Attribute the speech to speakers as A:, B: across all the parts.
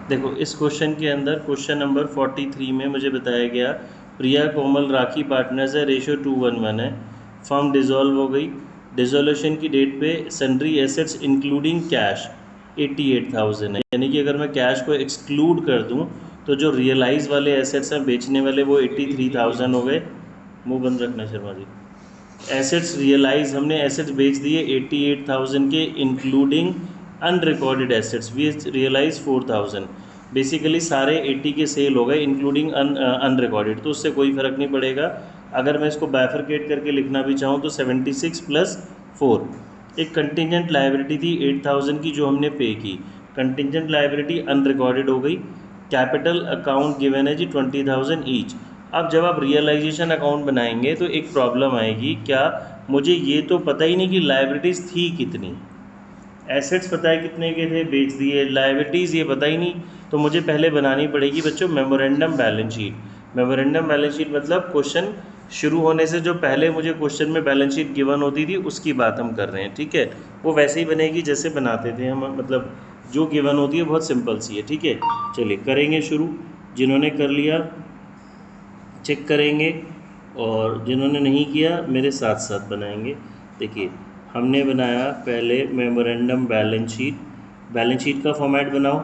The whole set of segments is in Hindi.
A: देखो इस क्वेश्चन के अंदर क्वेश्चन नंबर 43 में मुझे बताया गया प्रिया कोमल राखी पार्टनर्स है, रेशियो 2:1 है, फर्म डिसॉल्व हो गई। डिसोल्यूशन की डेट पे सन्ड्री एसेट्स इंक्लूडिंग कैश 88,000 है, यानी कि अगर मैं कैश को एक्सक्लूड कर दूं तो जो रियलाइज वाले एसेट्स हैं बेचने वाले वो 83,000 हो गए। मुंह बंद रखना शर्मा जी। एसेट्स रियलाइज हमने एसेट्स बेच दिए 88,000 के including unrecorded assets we realise 4,000। Basically सारे 80 के सेल हो गए इंक्लूडिंग अनरिकॉर्डेड, तो उससे कोई फ़र्क नहीं पड़ेगा। अगर मैं इसको बाइफरकेट करके लिखना भी चाहूँ तो 76 + 4। एक कंटिजेंट लाइबिलिटी थी 8,000 की जो हमने पे की, कंटिजेंट लाइबिलिटी अनरिकॉर्डेड हो गई। कैपिटल अकाउंट गिवन है जी 20,000 ईच। अब जब आप रियलाइजेशन अकाउंट बनाएंगे तो एक प्रॉब्लम आएगी, क्या मुझे ये तो पता ही नहीं कि लाइबिलिटीज़ थी कितनी। एसेट्स पता है कितने के थे, बेच दिए। लाइबिलिटीज़ ये पता ही नहीं, तो मुझे पहले बनानी पड़ेगी बच्चों memorandum balance sheet. Memorandum balance sheet मतलब क्वेश्चन शुरू होने से जो पहले मुझे क्वेश्चन में बैलेंस शीट गिवन होती थी उसकी बात हम कर रहे हैं, ठीक है। वो वैसे ही बनेगी जैसे बनाते थे हम, मतलब जो गिवन होती है बहुत सिंपल सी है, ठीक है। चलिए करेंगे शुरू। जिन्होंने कर लिया चेक करेंगे और जिन्होंने नहीं किया मेरे साथ साथ बनाएंगे। देखिए हमने बनाया पहले memorandum balance sheet. Balance sheet का फॉर्मेट बनाओ।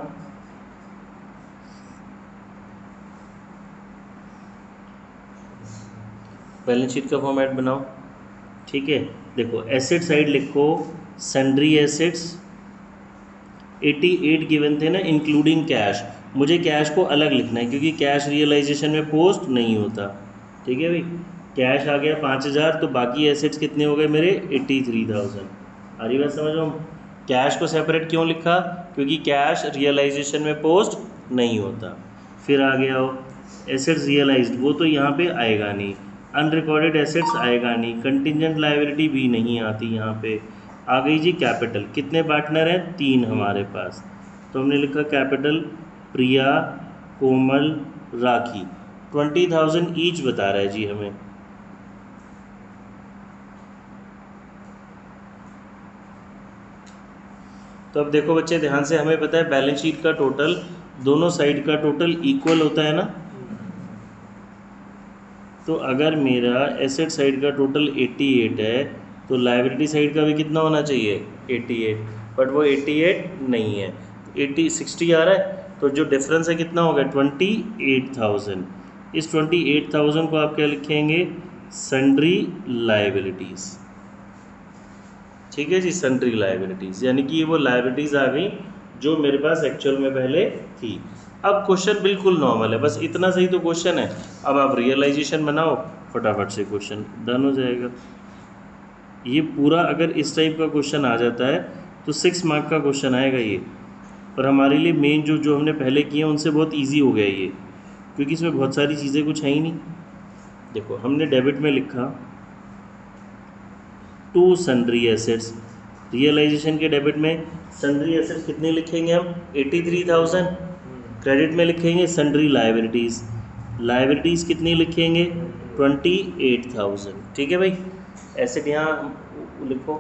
A: बैलेंस शीट का फॉर्मेट बनाओ, ठीक है। देखो एसेट साइड लिखो सन्ड्री एसेट्स 88 गिवन थे ना इंक्लूडिंग कैश। मुझे कैश को अलग लिखना है क्योंकि कैश रियलाइजेशन में पोस्ट नहीं होता, ठीक है भाई। कैश आ गया 5,000, तो बाकी एसेट्स कितने हो गए मेरे 83,000। आ रही बात समझ लो। कैश को सेपरेट क्यों लिखा, क्योंकि कैश रियलाइजेशन में पोस्ट नहीं होता। फिर आ गया हो एसेट्स रियलाइज्ड, वो तो यहाँ पे आएगा नहीं। अनरिकॉर्डेड एसेट्स आएगा नहीं। कंटिजेंट लाइबिलिटी भी नहीं आती यहाँ पे। आ गई जी कैपिटल। कितने पार्टनर हैं, 3 हमारे पास, तो हमने लिखा कैपिटल प्रिया कोमल राखी 20,000 ईच बता रहा है जी हमें। तो अब देखो बच्चे ध्यान से, हमें पता है बैलेंस शीट का टोटल दोनों साइड का टोटल इक्वल होता है ना। तो अगर मेरा एसेट साइड का टोटल 88 है तो लाइबिलिटी साइड का भी कितना होना चाहिए 88, बट वो 88 नहीं है, 60 आ रहा है। तो जो डिफरेंस है कितना हो गया 28,000। इस 28,000 को आप क्या लिखेंगे, सन्ड्री लाइबिलिटीज़, ठीक है जी। सन्ड्री लाइबिलिटीज़ यानी कि ये वो लाइबिलिटीज़ आ गई जो मेरे पास एक्चुअल में पहले थी। अब क्वेश्चन बिल्कुल नॉर्मल है, बस इतना सही तो क्वेश्चन है। अब आप रियलाइजेशन बनाओ, फटाफट से क्वेश्चन डन हो जाएगा। ये पूरा अगर इस टाइप का क्वेश्चन आ जाता है तो 6 मार्क का क्वेश्चन आएगा ये। और हमारे लिए मेन जो जो हमने पहले किए उनसे बहुत ईजी हो गया ये, क्योंकि इसमें बहुत सारी चीज़ें कुछ है ही नहीं। देखो हमने डेबिट में लिखा टू सन्ड्री एसेट्स, रियलाइजेशन के डेबिट में सन्ड्री एसेट्स कितने लिखेंगे हम 83,000। क्रेडिट में लिखेंगे सन्ड्री लाइबिलिटीज़, लाइबिलिटीज़ कितनी लिखेंगे 28,000, ठीक है भाई। एसेट यहाँ लिखो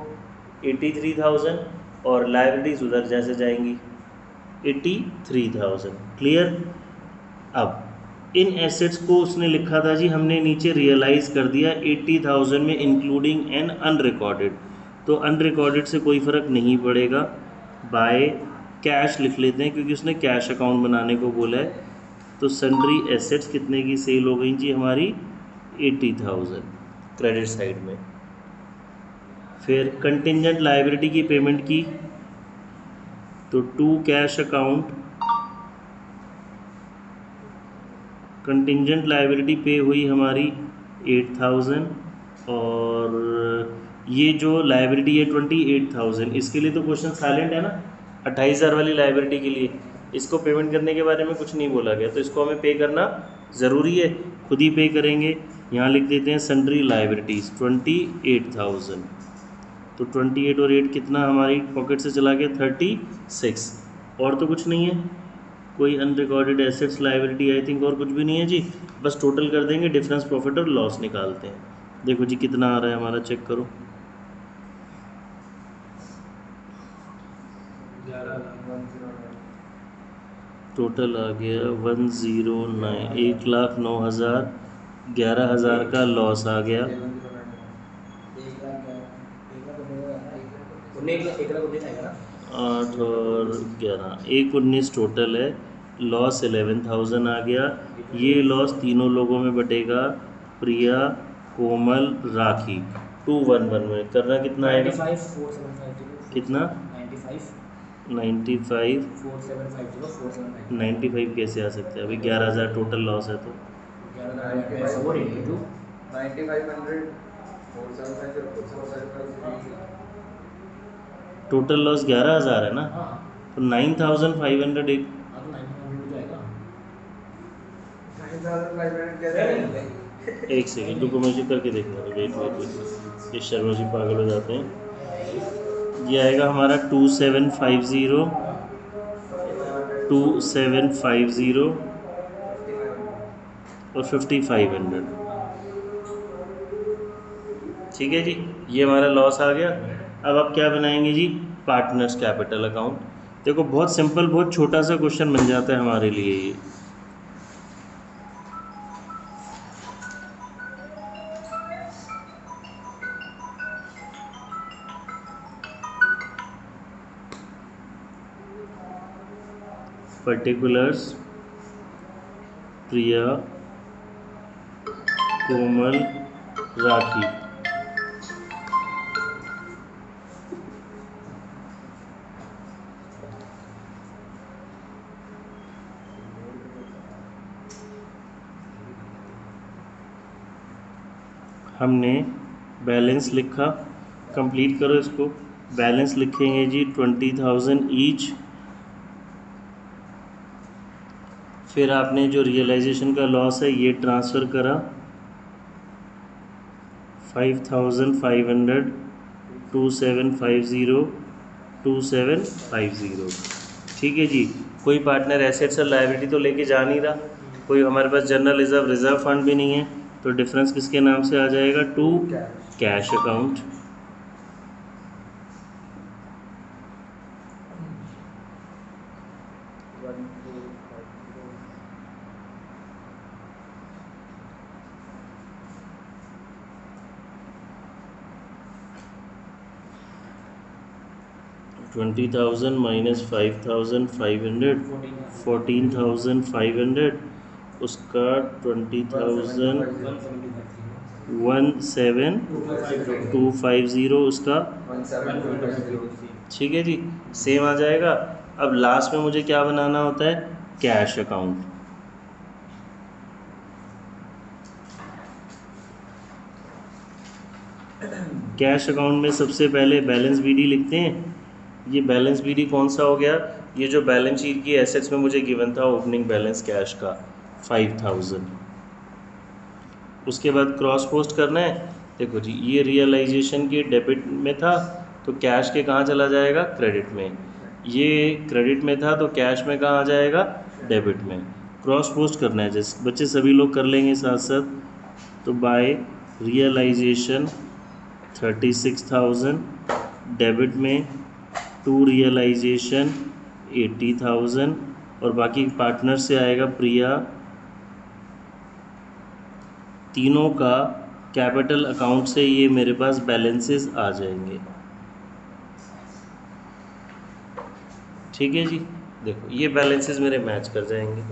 A: 83,000 और लाइबिलिटीज़ उधर जैसे जाएंगी 83,000, क्लियर। अब इन एसेट्स को उसने लिखा था जी, हमने नीचे रियलाइज़ कर दिया 80,000 में इंक्लूडिंग एन अनरिकॉर्डेड, तो अनरिकॉर्डेड से कोई फ़र्क नहीं पड़ेगा। बाय कैश लिख लेते हैं क्योंकि उसने कैश अकाउंट बनाने को बोला है। तो सन्ड्री एसेट्स कितने की सेल हो गई जी हमारी 80,000 क्रेडिट साइड में। फिर कंटिजेंट लाइबिलिटी की पेमेंट की, तो to cash account contingent liability पे हुई हमारी 8,000, और ये जो लाइबिलिटी है 28,000, इसके लिए तो क्वेश्चन साइलेंट है ना। 28,000 वाली लाइबिलिटी के लिए इसको पेमेंट करने के बारे में कुछ नहीं बोला गया, तो इसको हमें पे करना ज़रूरी है, खुद ही पे करेंगे। यहाँ लिख देते हैं सन्ड्री लाइबिलिटीज़ 28,000, तो 28 और 8 कितना हमारी पॉकेट से चला गया 36, और तो कुछ नहीं है। कोई unrecorded assets liability I think और कुछ भी नहीं है जी। बस टोटल कर देंगे, डिफरेंस प्रॉफिट और लॉस निकालते हैं। देखो जी कितना आ रहा है हमारा, चेक करो
B: 11,109।
A: टोटल आ गया 109, 1,09,000, 11,000 का लॉस आ गया। 8 और 11, 1,19 टोटल है। लॉस 11,000 आ गया। ये लॉस तीनों लोगों में बटेगा, प्रिया, कोमल, राखी। 211 में करना कितना आएगा? कितना? 95। 95 कैसे आ सकता है? अभी 11,000 टोटल लॉस है तो
B: 9500
A: टोटल लॉस 11,000 है ना, तो 9,500 एक
B: 9500 कैसे?
A: एक सेकेंड रुको, मुझे करके देखना है। वेट वेट वेट, ये शर्मा जी पागल हो जाते हैं। ये आएगा हमारा 2750, 2750 और 5500। ठीक है जी, ये हमारा लॉस आ गया। अब आप क्या बनाएंगे जी? Partners capital account. देखो बहुत सिंपल, बहुत छोटा सा क्वेश्चन बन जाता है हमारे लिए ये। पर्टिकुलर्स, प्रिया, कोमल, राखी। हमने बैलेंस लिखा, कंप्लीट करो इसको। बैलेंस लिखेंगे जी 20,000 ईच। फिर आपने जो रियलाइजेशन का लॉस है ये ट्रांसफ़र करा 5,500, 2750, 2750। ठीक है जी। कोई पार्टनर एसेट्स और लायबिलिटी तो लेके जा नहीं रहा, कोई हमारे पास जनरल रिजर्व फंड भी नहीं है, तो डिफरेंस किसके नाम से आ जाएगा? To cash account. $20,000 minus 5,500, 14,500, उसका 17,250 उसका।
B: 17,250।
A: ठीक है जी, सेम आ जाएगा। अब लास्ट में मुझे क्या बनाना होता है? Cash account. कैश अकाउंट में सबसे पहले बैलेंस बीडी लिखते हैं। ये बैलेंस बीडी कौन सा हो गया? ये जो बैलेंस शीट की एसेट्स में मुझे गिवन था ओपनिंग बैलेंस कैश का 5,000। उसके बाद क्रॉस पोस्ट करना है। देखो जी, ये रियलाइजेशन के डेबिट में था तो कैश के कहाँ चला जाएगा? क्रेडिट में। ये क्रेडिट में था तो कैश में कहाँ आ जाएगा? डेबिट में। क्रॉस पोस्ट करना है, जैसे बच्चे सभी लोग कर लेंगे साथ साथ। तो बाय रियलाइजेशन 36,000, डेबिट में टू रियलाइजेशन 80,000, और बाकी पार्टनर से आएगा प्रिया। तीनों का कैपिटल अकाउंट से ये मेरे पास बैलेंसेस आ जाएंगे। ठीक है जी, देखो ये बैलेंसेस मेरे मैच कर जाएंगे।